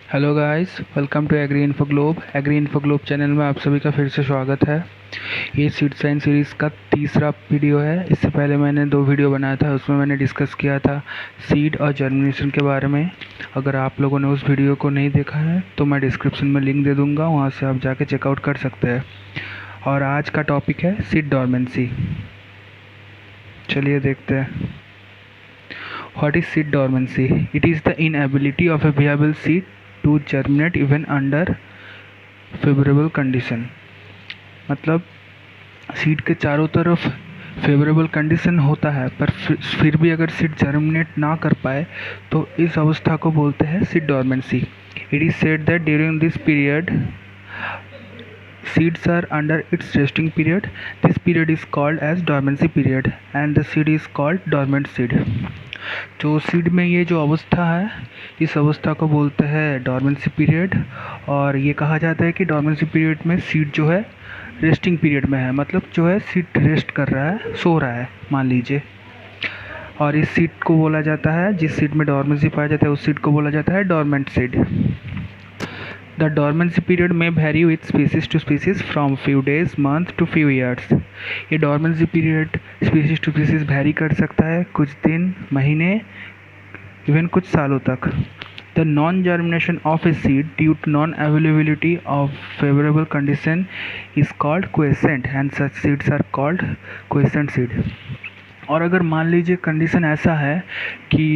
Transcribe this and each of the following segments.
Hello guys, welcome to Agri Info Globe. Agri Info Globe channel में आप सभी का फिर से स्वागत है। ये सीड साइंस सीरीज़ का तीसरा वीडियो है। इससे पहले मैंने 2 वीडियो बनाया था, उसमें मैंने डिस्कस किया था सीड और जर्मिनेशन के बारे में। अगर आप लोगों ने उस वीडियो को नहीं देखा है तो मैं डिस्क्रिप्शन में लिंक दे दूँगा, वहाँ से आप जाके चेकआउट कर सकते हैं। और आज का टॉपिक है सीड डॉर्मेंसी। चलिए देखते हैं। What is seed dormancy? It is the inability of a viable seed to germinate even under favorable condition। मतलब सीड के चारों तरफ फेवरेबल कंडीशन होता है, पर फिर भी अगर सीड जर्मिनेट ना कर पाए तो इस अवस्था को बोलते हैं seed dormancy. It is said that during this period seeds are under its resting period. This period is called as dormancy period and the seed is called dormant seed। जो सीड में ये जो अवस्था है, इस अवस्था को बोलते हैं डॉर्मेंसी पीरियड। और ये कहा जाता है कि डॉर्मेंसी पीरियड में सीड जो है रेस्टिंग पीरियड में है, मतलब जो है सीड रेस्ट कर रहा है, सो रहा है मान लीजिए। और इस सीड को बोला जाता है, जिस सीड में डॉर्मेंसी पाया जाता है उस सीड को बोला जाता है dormant seed. The dormancy period may vary with species to species from few days, month to few years। ये dormancy period species to species vary कर सकता है, कुछ दिन, महीने, इवन कुछ सालों तक। The non-germination of a seed due to non-availability of favorable condition is called quiescent and such seeds are called quiescent seed। और अगर मान लीजिए कंडीशन ऐसा है कि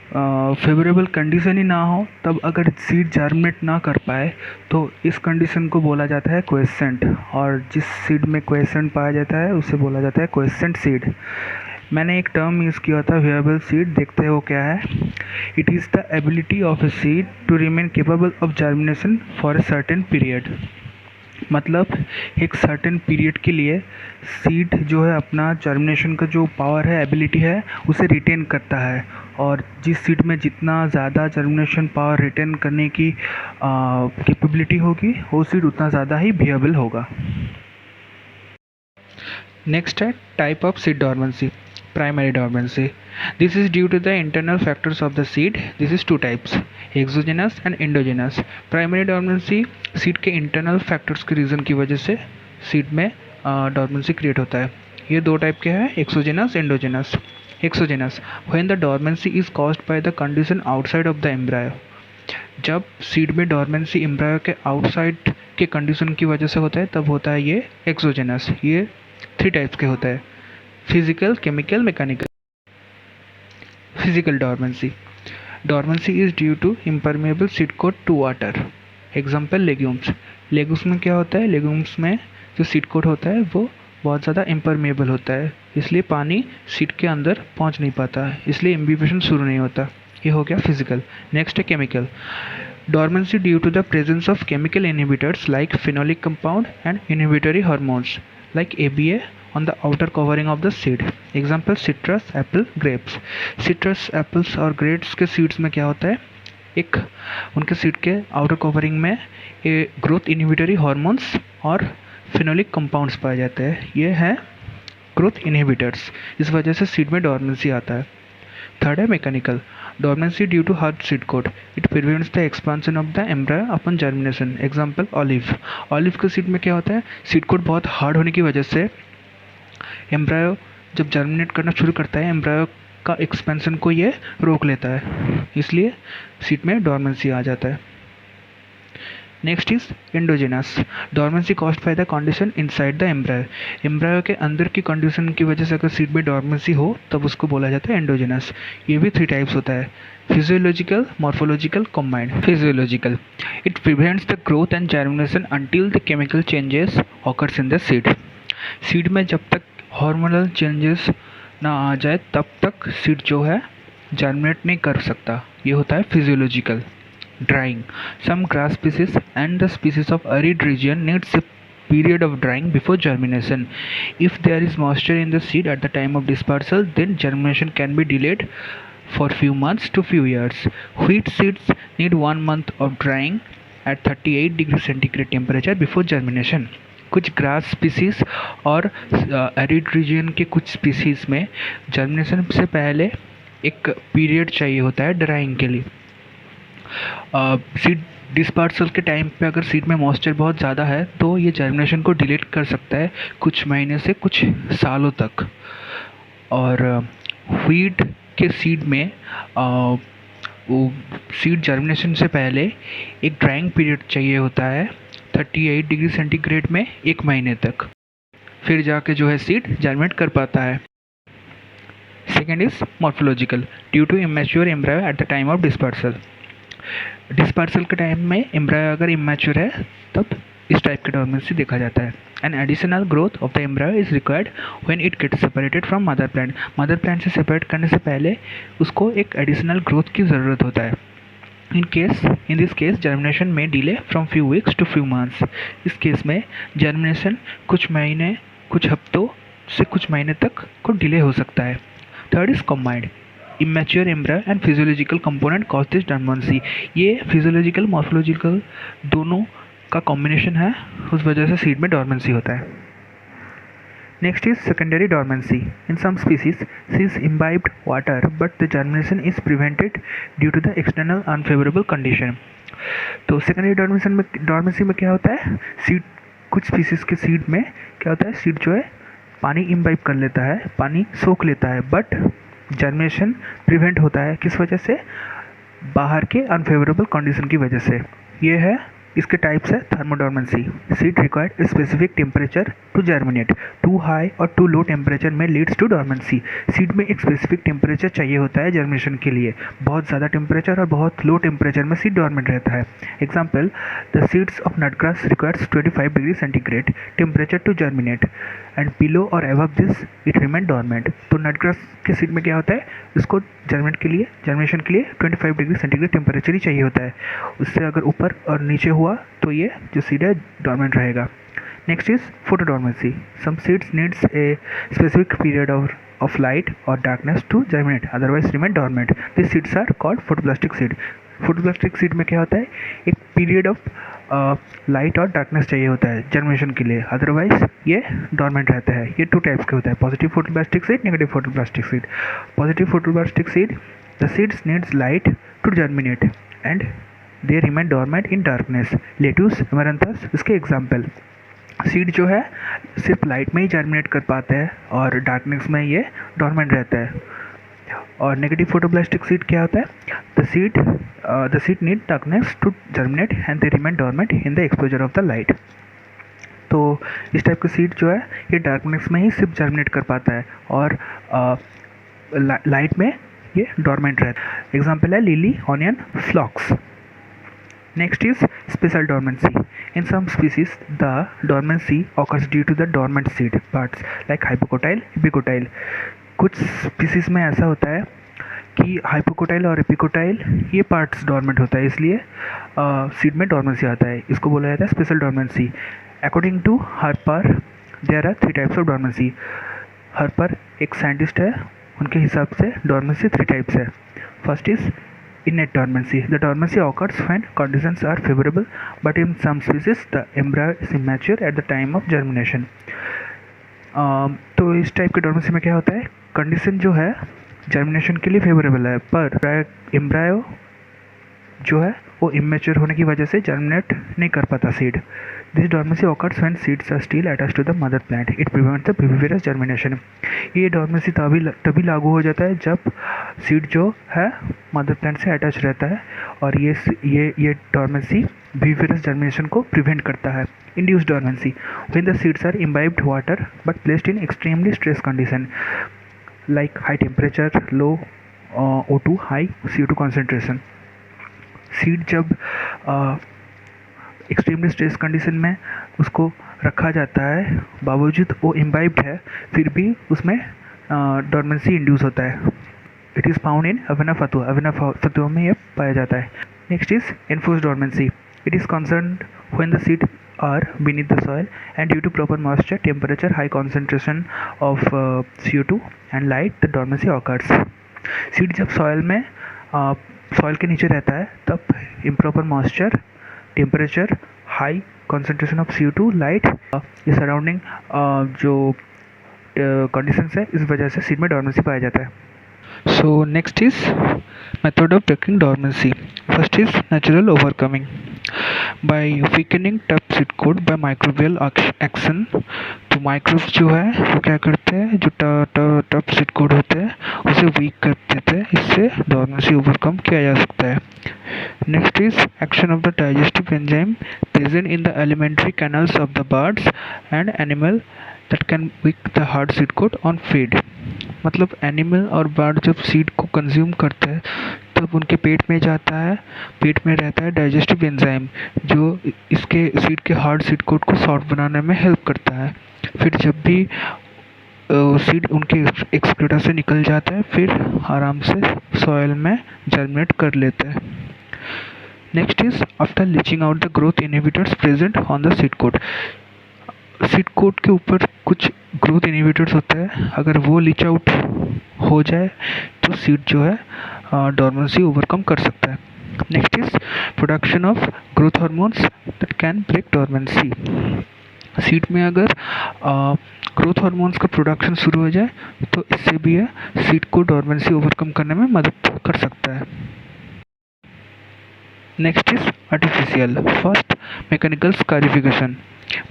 फेवरेबल कंडीशन ही ना हो, तब अगर सीड जर्मिनेट ना कर पाए तो इस कंडीशन को बोला जाता है क्वेसेंट। और जिस सीड में क्वेसेंट पाया जाता है उसे बोला जाता है क्वेसेंट सीड। मैंने एक टर्म यूज़ किया था विएबल सीड, देखते हैं वो क्या है। It is the ability of a seed to remain capable of germination for a certain period. मतलब एक सर्टेन पीरियड के लिए सीड जो है अपना जर्मिनेशन का जो पावर है, एबिलिटी है, उसे रिटेन करता है। और जिस सीड में जितना ज़्यादा जर्मिनेशन पावर रिटेन करने की कैपेबिलिटी होगी, वो सीड उतना ज़्यादा ही विएबल होगा। नेक्स्ट है type of seed dormancy. Primary dormancy, this is due to the internal factors of the seed. This is 2 types, exogenous and endogenous. Primary dormancy seed के internal factors के रीज़न की वजह से सीड में डॉर्मेंसी क्रिएट होता है। ये 2 type के हैं, exogenous, endogenous. Exogenous, when the dormancy is caused by the condition outside of the embryo. जब सीड में डॉर्मेंसी एम्ब्रायो के आउटसाइड के कंडीशन की वजह से होता है तब होता है ये एक्सोजेनस। ये 3 टाइप्स के होता है, physical, chemical, mechanical. Physical dormancy, dormancy is due to impermeable seed coat to water. Example legumes. Legumes में क्या होता है, लेग्यूम्स में जो सीड कोट होता है वो बहुत ज़्यादा इम्परमेबल होता है, इसलिए पानी सीड के अंदर पहुंच नहीं पाता है, इसलिए इम्बिबिशन शुरू नहीं होता। ये हो गया फिजिकल। नेक्स्ट है chemical. Dormancy due to the presence of chemical inhibitors like phenolic compound and inhibitory hormones like ABA on the outer covering of the seed। Example citrus, apple, grapes। citrus, apples और grapes के seeds में क्या होता है, एक उनके seed के outer covering में ये ग्रोथ इनहिबिटरी हार्मोन्स और फिनोलिक कंपाउंड्स पाए जाते हैं। ये हैं ग्रोथ इनहिबिटर्स, इस वजह से सीड में डॉर्मेंसी आता है। थर्ड है mechanical. Dormancy due to hard seed coat, it prevents the expansion of the embryo upon germination. Example olive. Olive के सीड में क्या होता है, सीड कोट बहुत हार्ड होने की वजह से एम्ब्रायो जब जर्मिनेट करना शुरू करता है, एम्ब्रायो का एक्सपेंशन को ये रोक लेता है, इसलिए सीड में डॉर्मेंसी आ जाता है। Next is endogenous. Dormancy caused by the condition inside the embryo. Embryo के अंदर की कंडीशन की वजह से अगर सीड में डॉर्मेंसी हो तब उसको बोला जाता है एंडोजेनस। ये भी 3 टाइप्स होता है, physiological, morphological, combined. Physiological, it prevents the growth and germination until the chemical changes occurs in the seed. Seed में जब तक हार्मोनल चेंजेस ना आ जाए तब तक सीड जो है जर्मिनेट नहीं कर सकता, ये होता है physiological. Drying, some grass species and the species of arid region needs a period of drying before germination। If there is moisture in the seed at the time of dispersal, then germination can be delayed for few months to few years। Wheat seeds need 1 month of drying at 38 degree centigrade temperature before germination। कुछ grass species और arid region के कुछ species में germination से पहले एक period चाहिए होता है ड्राइंग के लिए। सीड डिस्पर्सल के टाइम पे अगर सीड में मॉइस्चर बहुत ज़्यादा है तो ये जर्मिनेशन को डिलेट कर सकता है कुछ महीने से कुछ सालों तक। और व्हीट के सीड में वो सीड जर्मिनेशन से पहले एक ड्राइंग पीरियड चाहिए होता है 38 डिग्री सेंटीग्रेड में 1 महीने तक, फिर जाके जो है सीड जर्मिनेट कर पाता है। Second is morphological, due to immature embryo at the time of dispersal. Dispersal के टाइम में एम्ब्रायो अगर इमेच्योर है तब इस टाइप का डोर्मेंसी देखा जाता है। An additional growth of the embryo is required when it gets separated from mother plant. Mother plant से सेपरेट करने से पहले उसको एक एडिशनल ग्रोथ की ज़रूरत होता है। in this case germination may delay from few weeks to few months। इस केस में जर्मिनेशन कुछ महीने कुछ हफ्तों से कुछ महीने तक को डिले हो सकता है। Third is combined, immature embryo and physiological component cause this dormancy। ये फिजियोलॉजिकल मॉर्फोलॉजिकल दोनों का कॉम्बिनेशन है, उस वजह से सीड में डॉर्मेंसी होता है। Next is secondary dormancy. In some species सीज imbibed water but the germination is prevented due to the external unfavourable condition. तो सेकेंडरी डॉर्मेंसी में क्या होता है, सीड कुछ स्पीसीज के सीड में क्या होता है, सीड जो है पानी इम्बाइब कर लेता है, पानी सोख लेता है, बट जर्मिनेशन प्रिवेंट होता है किस वजह से, बाहर के अनफेवरेबल कंडीशन की वजह से। ये है इसके टाइप्स है thermodormancy. Seed required specific temperature to germinate, to high और टू लो टेम्परेचर में लीड्स टू डॉर्मेंसी। सीड में एक स्पेसिफिक टेम्परेचर चाहिए होता है जर्मिनेशन के लिए, बहुत ज़्यादा टेम्परेचर और बहुत लो टेम्परेचर में सीड डॉर्मेंट रहता है। Example, the seeds of nutgrass requires 25 degree centigrade temperature to germinate and below और above this it remain dormant. तो नटग्रास के सीड में क्या होता है, इसको जर्मिनेशन के लिए 25 डिग्री सेंटीग्रेड टेम्परेचर ही चाहिए होता है, उससे अगर ऊपर और नीचे हुआ तो ये जो सीड है डॉर्मेंट रहेगा। Next is photodormancy. Some seeds needs a specific period of light or darkness to germinate, otherwise remain dormant. These seeds are called photoplastic seed। Photoplastic seed में क्या होता है, एक पीरियड ऑफ लाइट और darkness चाहिए होता है जर्मिनेशन के लिए, अदरवाइज ये डॉर्मेंट रहता है। ये टू टाइप्स के होता है, positive photoplastic seed, negative फोटोप्लास्टिक seed. Positive photoplastic seed, the seeds needs light to germinate and they remain dormant in darkness. Lettuce, amaranthus इसके एग्जाम्पल। सीड जो है सिर्फ लाइट में ही जर्मिनेट कर पाते हैं और डार्कनेस में ये डॉर्मेंट रहता है। और नेगेटिव फोटोप्लास्टिक सीड क्या होता है, the seed need darkness to germinate and they remain dormant in the exposure of the light. तो इस टाइप का सीड जो है ये डार्कनेस में ही सिर्फ जर्मिनेट कर पाता है और लाइट में ये डॉर्मेंट रहता है। एग्जाम्पल है lily, onion, phlox. Next is special dormancy. In some species, the dormancy occurs due to the dormant seed parts like hypocotyle, epicotyle। कुछ स्पीसीज में ऐसा होता है कि हाइपोकोटाइल और एपिकोटाइल ये पार्ट्स डॉर्मेंट होता है, इसलिए सीड में डॉर्मेंसी आता है, इसको बोला जाता है special dormancy. According to Harper there are 3 types of dormancy. Harper एक साइंटिस्ट है, उनके हिसाब से डॉर्मेंसी 3 टाइप्स है। First is innate dormancy। The dormancy occurs when conditions are favorable, but in some species the embryo is immature at the time of germination। तो इस type के dormancy में क्या होता है, कंडीशन जो है जर्मिनेशन के लिए फेवरेबल है, पर एम्ब्रायो जो है वो इमेच्योर होने की वजह से जर्मिनेट नहीं कर पाता seed. This dormancy occurs when seeds are still attached to the mother plant, it prevents the viviparous germination. ये डॉर्मेंसी तभी लागू हो जाता है जब सीड जो है मदर प्लांट से अटैच रहता है, और ये डॉर्मेंसी विविफरस जर्मिनेशन को प्रिवेंट करता है। Induced dormancy, when the seeds are imbibed water but placed in extremely stress condition like high temperature, low O2, high CO2 concentration. Seed जब एक्सट्रीमली स्ट्रेस कंडीशन में उसको रखा जाता है, बावजूद वो इम्बाइब्ड है, फिर भी उसमें डॉर्मेंसी इंड्यूस होता है। It is found in Avena Fatuha, Avena Fatuha में ये पाया जाता है। Next is enforced dormancy. It is concerned when the seed are beneath the soil and due to proper moisture, temperature, high concentration of CO2 and light, the dormancy occurs। Seed जब soil के नीचे रहता है तब improper moisture, temperature, high concentration of CO2, light, ये surrounding जो conditions है, इस वजह से सीड में डॉर्मेंसी पाया जाता है। So next is method of breaking dormancy. First is natural overcoming. By weakening tough seed code by microbial action, तो माइक्रोब्स जो है वो क्या करते हैं, जो टफ सीड कोड होते हैं उसे वीक कर देते हैं, इससे डोर्मेंसी ओवरकम किया जा सकता है. Next is action of the digestive enzyme present in the alimentary canals of the birds and animal that can weak the hard seed coat on feed. मतलब एनिमल और बर्ड जब सीड को कंज्यूम करते हैं तब उनके पेट में जाता है, पेट में रहता है डाइजेस्टिव एंजाइम जो इसके सीड के हार्ड सीड कोड को सॉफ्ट बनाने में हेल्प करता है. फिर जब भी सीड उनके एक्सक्रीटा से निकल जाता है फिर आराम से सॉइल में जर्मिनेट कर लेते हैं. Next is after leaching out the growth inhibitors present on the seed code. Seed code के ऊपर कुछ ग्रोथ इनहिबिटर्स होता है, अगर वो लीच आउट हो जाए तो सीड जो है डोर्मेंसी ओवरकम कर सकता है. Next is production of growth hormones that can break dormancy. Seed में अगर ग्रोथ हार्मोन्स का प्रोडक्शन शुरू हो जाए तो इससे भी है सीड को डोर्मेंसी ओवरकम करने में मदद कर सकता है. Next is artificial. First, mechanical scarification.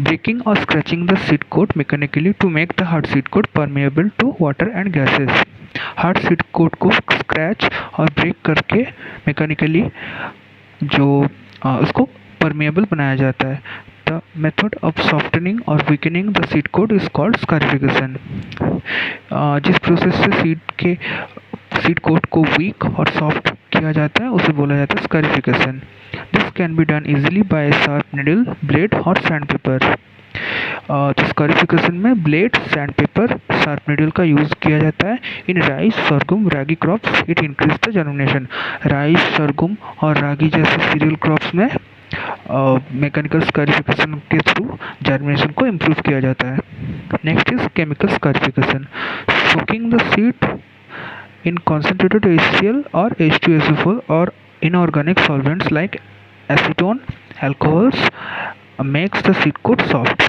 Breaking or scratching the seed coat mechanically to make the hard seed coat permeable to water and gases. Hard seed coat को स्क्रैच और ब्रेक करके मैकेनिकली जो उसको परमेबल बनाया जाता है. The method of softening और weakening the seed coat is called scarification. जिस प्रोसेस से सीड कोट को वीक और सॉफ्ट किया जाता है उसे बोला जाता है scarification. This can be done easily by sharp needle, blade और सैंड पेपर. तो स्कारिफिकेशन में blade, sand paper, sharp needle का यूज़ किया जाता है. In rice, sorghum, ragi crops it increase the germination. Rice, sorghum और रागी जैसे सीरियल क्रॉप्स में मैकेनिकल स्कारिफिकेशन के थ्रू जर्मिनेशन को इम्प्रूव किया जाता है. Next is chemical scarification. Soaking the seed in concentrated HCl or H2SO4 or inorganic solvents like acetone, alcohols makes the seed coat soft.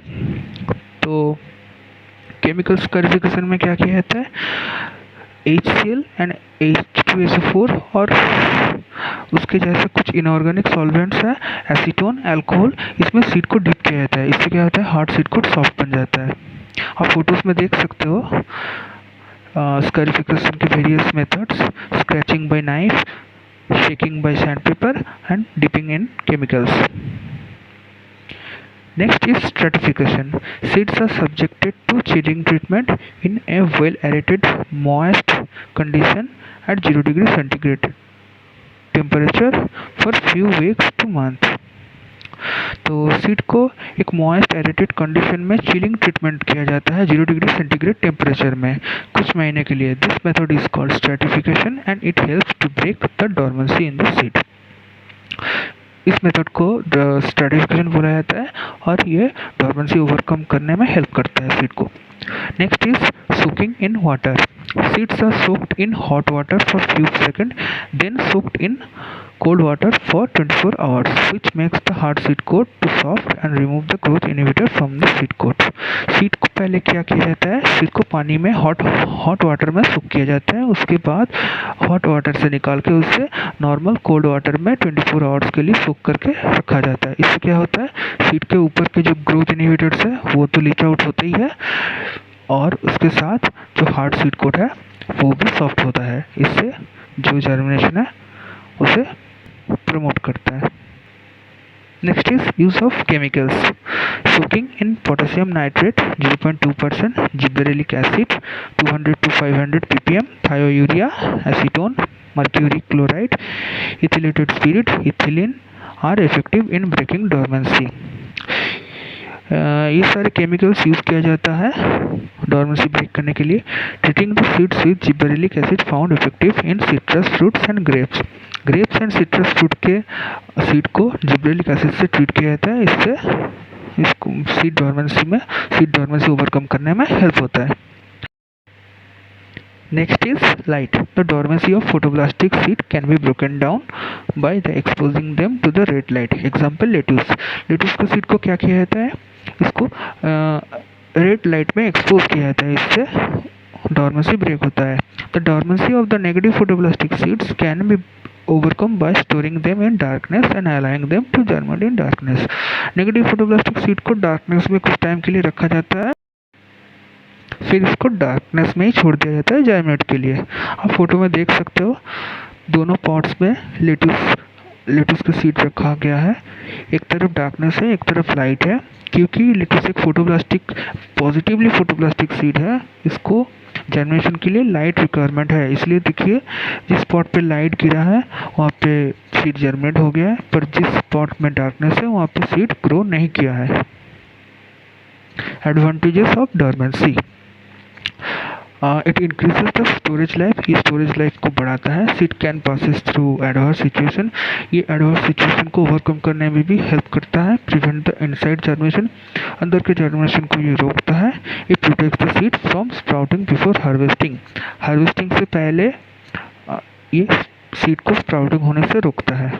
तो chemical scarification में क्या किया जाता है, HCl एंड H2SO4 और उसके जैसे कुछ इनऑर्गेनिक सॉल्वेंट्स है, एसीटोन, अल्कोहल, इसमें सीड को डिप किया जाता है. इससे क्या होता है, हार्ड सीड कोट सॉफ्ट बन जाता है. आप फोटोज में देख सकते हो scarification के various methods: scratching by knife, shaking by sandpaper and dipping in chemicals. Next is stratification. Seeds are subjected to chilling treatment in a well aerated moist condition at 0 degree centigrade temperature for few weeks to month. तो seed को एक moist aerated condition में chilling treatment किया जाता है 0 degree centigrade temperature में कुछ महीने के लिए. This method is called stratification and it helps to break the dormancy in the seed. इस मेथड को स्ट्रैटिफिकेशन बोला जाता है और ये डोर्मेंसी ओवरकम करने में हेल्प करता है सीड को. Next is soaking in water. Seeds are soaked in hot water for few seconds, then soaked in cold water for 24 hours, which makes the hard seed coat to soft and remove the growth inhibitor from the seed coat. Seed को पहले क्या किया जाता है, seed को पानी में hot water में सोक किया जाता है. उसके बाद हॉट वाटर से निकाल के उसे नॉर्मल कोल्ड वाटर में 24 आवर्स के लिए सोक करके रखा जाता है. इससे क्या होता है, सीड के ऊपर के जो ग्रोथ इनहिबिटर्स है वो तो लीच आउट होते ही है और उसके साथ जो हार्ड सीड कोट है वो भी सॉफ्ट होता है. इससे जो जर्मिनेशन है उसे प्रमोट करता है. Next is use of chemicals. Soaking in potassium nitrate 0.2%, gibberellic acid 200 to 500 ppm, thiourea, acetone, mercury chloride, ethylated spirit, ethylene are effective in breaking dormancy. ये सारे केमिकल्स यूज़ किया जाता है डोर्मेंसी ब्रेक करने के लिए. Treating the seeds with gibberellic acid found effective in citrus fruits and grapes. Grapes and citrus fruit के seed को जिबरेलिक एसिड से ट्रीट किया जाता है. इससे इसको सीड डोर्मेंसी ओवरकम करने में हेल्प होता है. Next is light. The dormancy of photoblastic seed can be broken down by the exposing them to the red light. Example lettuce. Lettuce के सीड को क्या किया जाता है, इसको रेड लाइट में एक्सपोज किया जाता है. इससे डॉर्मेंसी ब्रेक होता है। The dormancy of the negative photoblastic seeds can be overcome by storing them in darkness and allowing them to germinate in darkness. Negative फोटोप्लास्टिक seed को डार्कनेस में कुछ टाइम के लिए रखा जाता है, फिर इसको डार्कनेस में ही छोड़ दिया जाता है जर्मिनेट के लिए। आप फोटो में देख सकते हो दोनों पॉट्स में लेटुस का सीड रखा गया है। एक तरफ डार्कनेस है, एक तरफ लाइट है। क्योंकि लेटुस एक फोटोप्लास्टिक पॉजिटिवली फोटोप्लास्टिक सीड है, इसको जर्मिनेशन के लिए लाइट रिक्वायरमेंट है। इसलिए देखिए जिस स्पॉट पे लाइट गिरा है वहाँ पे सीड जर्मिनेट हो गया है, पर जिस स्पॉट में डार्कनेस है वहाँ पे सीड ग्रो नहीं किया है। Advantages of dormancy, it increases the storage life, ये स्टोरेज लाइफ को बढ़ाता है। Seed can passes through adverse situation, ये एडवर्स सिचुएशन को ओवरकम करने में भी हेल्प करता है। प्रिवेंट द इनसाइड जर्मिनेशन, अंदर के जर्मिनेशन को ये रोकता है। It protects the seed from sprouting before harvesting, harvesting से पहले ये सीड को स्प्राउटिंग होने से रोकता है।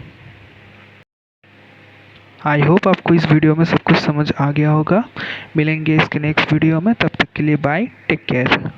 आई होप आपको इस वीडियो में सब कुछ समझ आ गया होगा। मिलेंगे इसके नेक्स्ट वीडियो में, तब तक के लिए बाय, टेक केयर।